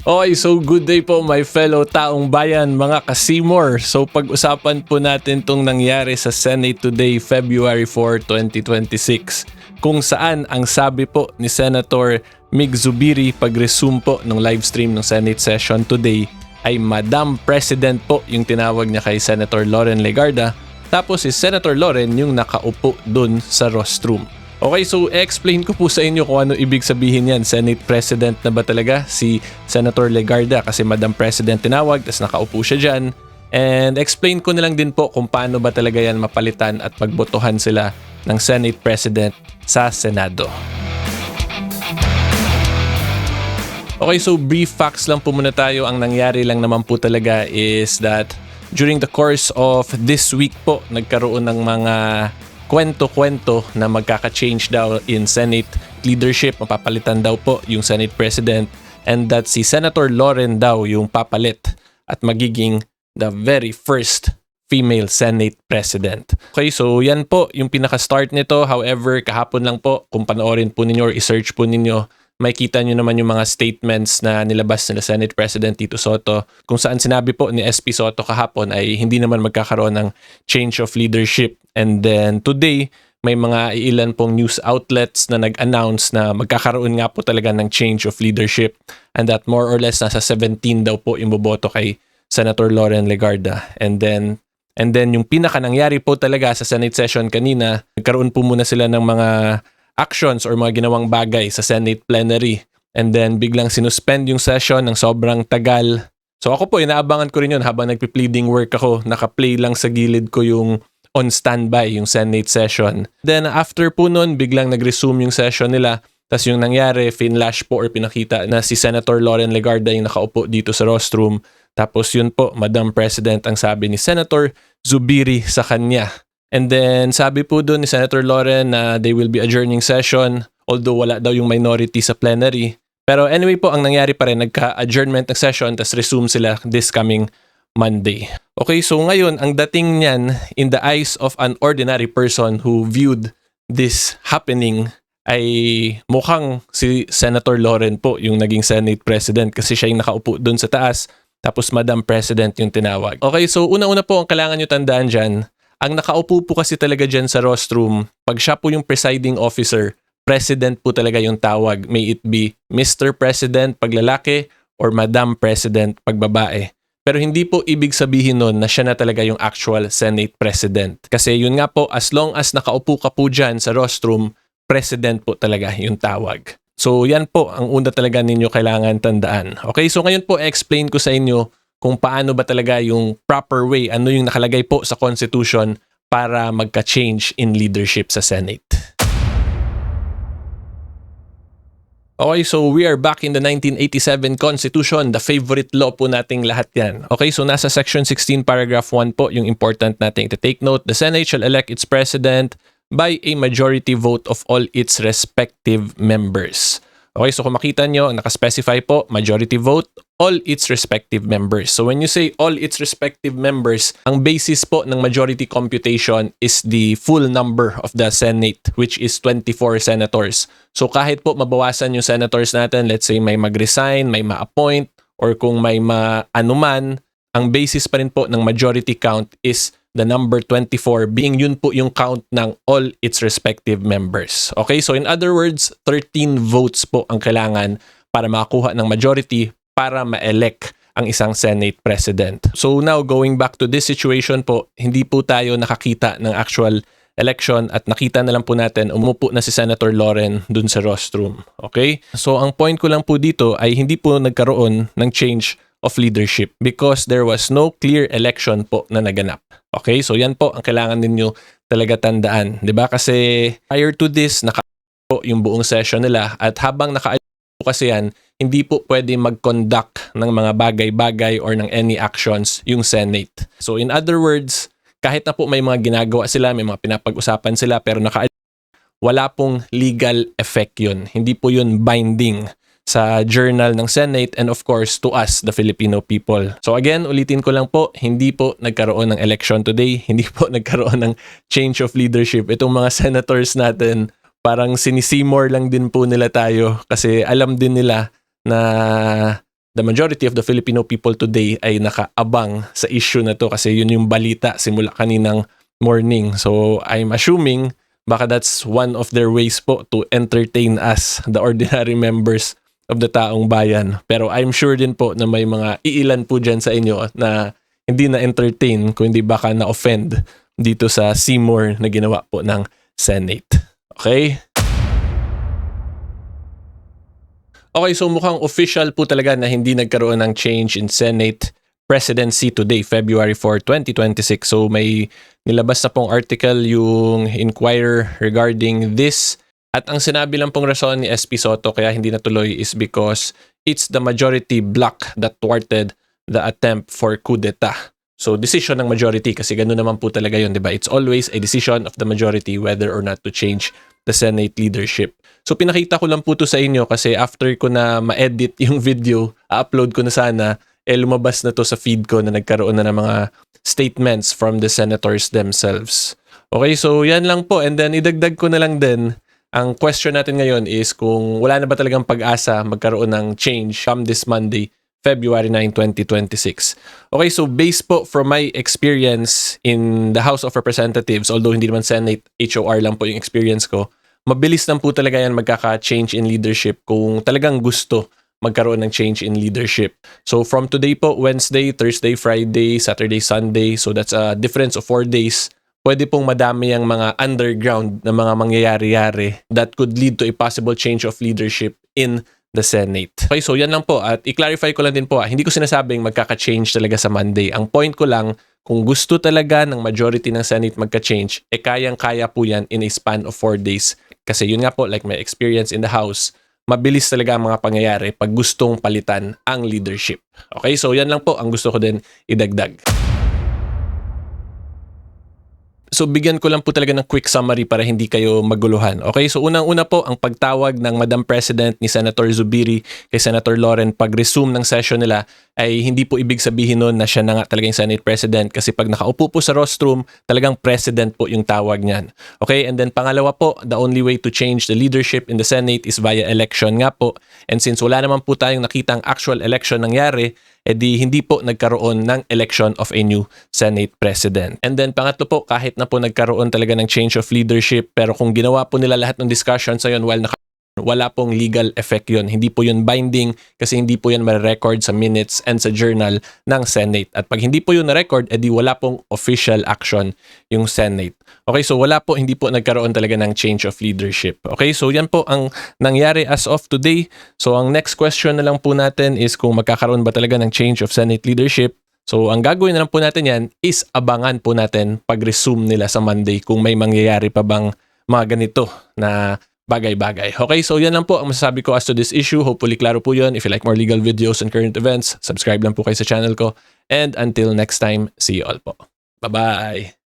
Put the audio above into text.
Okay, so good day po my fellow taong bayan, mga ka-Seymour. So pag-usapan po natin itong nangyari sa Senate today, February 4, 2026, kung saan ang sabi po ni Senator Mig Zubiri pag-resume po ng live stream ng Senate session today ay Madam President po yung tinawag niya kay Senator Loren Legarda, tapos si Senator Loren yung nakaupo dun sa rostrum. Okay, so explain ko po sa inyo kung ano ibig sabihin yan. Senate President na ba talaga si Senator Legarda kasi Madam President tinawag, tapos nakaupo siya dyan. And explain ko na lang din po kung paano ba talaga yan mapalitan at magbotohan sila ng Senate President sa Senado. Okay, so brief facts lang po muna tayo. Ang nangyari lang naman po talaga is that during the course of this week po, nagkaroon ng mga kwento-kwento na magkaka-change daw in Senate leadership, mapapalitan daw po yung Senate President, and that si Senator Loren daw yung papalit at magiging the very first female Senate President. Okay, so yan po yung pinaka-start nito. However, kahapon lang po, kung panoorin po ninyo or i-search po ninyo, makikita nyo naman yung mga statements na nilabas nila Senate President Tito Sotto, kung saan sinabi po ni SP Sotto kahapon ay hindi naman magkakaroon ng change of leadership. And then today, may mga ilan pong news outlets na nag-announce na magkakaroon nga po talaga ng change of leadership, and that more or less nasa 17 daw po yung boboto kay Senator Loren Legarda. And then yung pinaka nangyari po talaga sa Senate session kanina, nagkaroon po muna sila ng mga actions or mga ginawang bagay sa Senate plenary. And then biglang sinuspend yung session ng sobrang tagal. So ako po, inaabangan ko rin yun habang nagpi-pleading work ako. Naka-play lang sa gilid ko yung on standby, yung Senate session. Then after po nun, biglang nag-resume yung session nila. Tapos yung nangyari, finlash po or pinakita na si Senator Loren Legarda yung nakaupo dito sa rostrum. Tapos yun po, Madam President ang sabi ni Senator Zubiri sa kanya. And then sabi po doon ni Senator Loren na they will be adjourning session, although wala daw yung minority sa plenary. Pero anyway po, ang nangyari pa rin, nagka-adjournment ng session, tapos resume sila this coming Monday. Okay, so ngayon, ang dating niyan in the eyes of an ordinary person who viewed this happening ay mukhang si Senator Loren po yung naging Senate President kasi siya yung nakaupo doon sa taas, tapos Madam President yung tinawag. Okay, so una-una po ang kailangan nyo tandaan dyan, ang nakaupo po kasi talaga dyan sa rostrum, pag siya po yung presiding officer, President po talaga yung tawag. May it be Mr. President pag lalaki or Madam President pag babae. Pero hindi po ibig sabihin nun na siya na talaga yung actual Senate President. Kasi yun nga po, as long as nakaupo ka po dyan sa rostrum, President po talaga yung tawag. So yan po ang una talaga ninyo kailangan tandaan. Okay, so ngayon po explain ko sa inyo kung paano ba talaga yung proper way, ano yung nakalagay po sa Constitution para magka-change in leadership sa Senate. Okay, so we are back in the 1987 Constitution, the favorite law po nating lahat yan. Okay, so nasa Section 16, Paragraph 1 po, yung important nating to take note. The Senate shall elect its President by a majority vote of all its respective members. Okay, so kung makita nyo, nakaspecify po, majority vote, all its respective members. So when you say all its respective members, ang basis po ng majority computation is the full number of the Senate, which is 24 senators. So kahit po mabawasan yung senators natin, let's say may mag-resign, may ma-appoint, or kung may ma-anuman, ang basis pa rin po ng majority count is the number 24 being yun po yung count ng all its respective members. Okay, so in other words, 13 votes po ang kailangan para makakuha ng majority para ma-elect ang isang Senate President. So now, going back to this situation po, hindi po tayo nakakita ng actual election at nakita na lang po natin umupo na si Senator Loren dun sa rostrum. Okay? So ang point ko lang po dito ay hindi po nagkaroon ng change of leadership because there was no clear election po na naganap. Okay? So yan po ang kailangan ninyo talaga tandaan. 'Di ba? Kasi prior to this, po yung buong session nila at habang po kasi yan, hindi po pwede mag-conduct ng mga bagay-bagay or ng any actions yung Senate. So in other words, kahit na po may mga ginagawa sila, may mga pinapag-usapan sila, pero wala pong legal effect yun. Hindi po yun binding sa journal ng Senate and of course to us, the Filipino people. So again, ulitin ko lang po, hindi po nagkaroon ng election today, hindi po nagkaroon ng change of leadership. Itong mga senators natin, parang sinisimor lang din po nila tayo kasi alam din nila na the majority of the Filipino people today ay nakaabang sa issue na to kasi yun yung balita simula kaninang morning. So I'm assuming baka that's one of their ways po to entertain us, the ordinary members of the taong bayan. Pero I'm sure din po na may mga iilan po dyan sa inyo na hindi na-entertain kung hindi baka na-offend dito sa Seymour na ginawa po ng Senate. Okay? Okay, so mukhang official po talaga na hindi nagkaroon ng change in Senate presidency today, February 4, 2026. So may nilabas na pong article yung Inquirer regarding this. At ang sinabi lang pong rason ni SP Soto kaya hindi natuloy is because it's the majority bloc that thwarted the attempt for coup d'etat. So decision ng majority kasi ganoon naman po talaga yun, di ba? It's always a decision of the majority whether or not to change the Senate leadership. So pinakita ko lang po to sa inyo kasi after ko na ma-edit yung video, upload ko na sana, lumabas na to sa feed ko na nagkaroon na ng mga statements from the senators themselves. Okay, so yan lang po. And then idagdag ko na lang din, ang question natin ngayon is kung wala na ba talagang pag-asa magkaroon ng change come this Monday, February 9, 2026. Okay, so based po from my experience in the House of Representatives, although hindi naman Senate, HOR lang po yung experience ko, mabilis lang po talaga yan magkaka-change in leadership kung talagang gusto magkaroon ng change in leadership. So from today po, Wednesday, Thursday, Friday, Saturday, Sunday, so that's a difference of 4 days, pwede pong madami ang mga underground na mga mangyayari-yari that could lead to a possible change of leadership in the Senate. Okay, so yan lang po. At i-clarify ko lang din po, hindi ko sinasabing magkaka-change talaga sa Monday. Ang point ko lang, kung gusto talaga ng majority ng Senate magka-change, kayang-kaya po yan in a span of 4 days. Kasi yun nga po, like my experience in the House, mabilis talaga ang mga pangyayari pag gustong palitan ang leadership. Okay, so yan lang po ang gusto ko din idagdag. So bigyan ko lang po talaga ng quick summary para hindi kayo maguluhan. Okay, so unang-una po ang pagtawag ng Madam President ni Senator Zubiri kay Senator Loren pag-resume ng session nila ay hindi po ibig sabihin nun na siya na nga talagang Senate President kasi pag nakaupo po sa rostrum, talagang President po yung tawag niyan. Okay, and then pangalawa po, the only way to change the leadership in the Senate is via election nga po. And since wala naman po tayong nakitang actual election nangyari, edi hindi po nagkaroon ng election of a new Senate President. And then pangatlo po, kahit na po nagkaroon talaga ng change of leadership, pero kung ginawa po nila lahat ng discussions sa yun while wala pong legal effect yun. Hindi po yun binding kasi hindi po yan ma-record sa minutes and sa journal ng Senate. At pag hindi po yun na-record, edi wala pong official action yung Senate. Okay, so wala po, hindi po nagkaroon talaga ng change of leadership. Okay, so yan po ang nangyari as of today. So ang next question na lang po natin is kung magkakaroon ba talaga ng change of Senate leadership. So ang gagawin na lang po natin yan is abangan po natin pag-resume nila sa Monday kung may mangyayari pa bang mga ganito na bagay-bagay. Okay, so yan lang po ang masasabi ko as to this issue. Hopefully klaro po yun. If you like more legal videos and current events, subscribe lang po kayo sa channel ko. And until next time, see you all po. Bye-bye!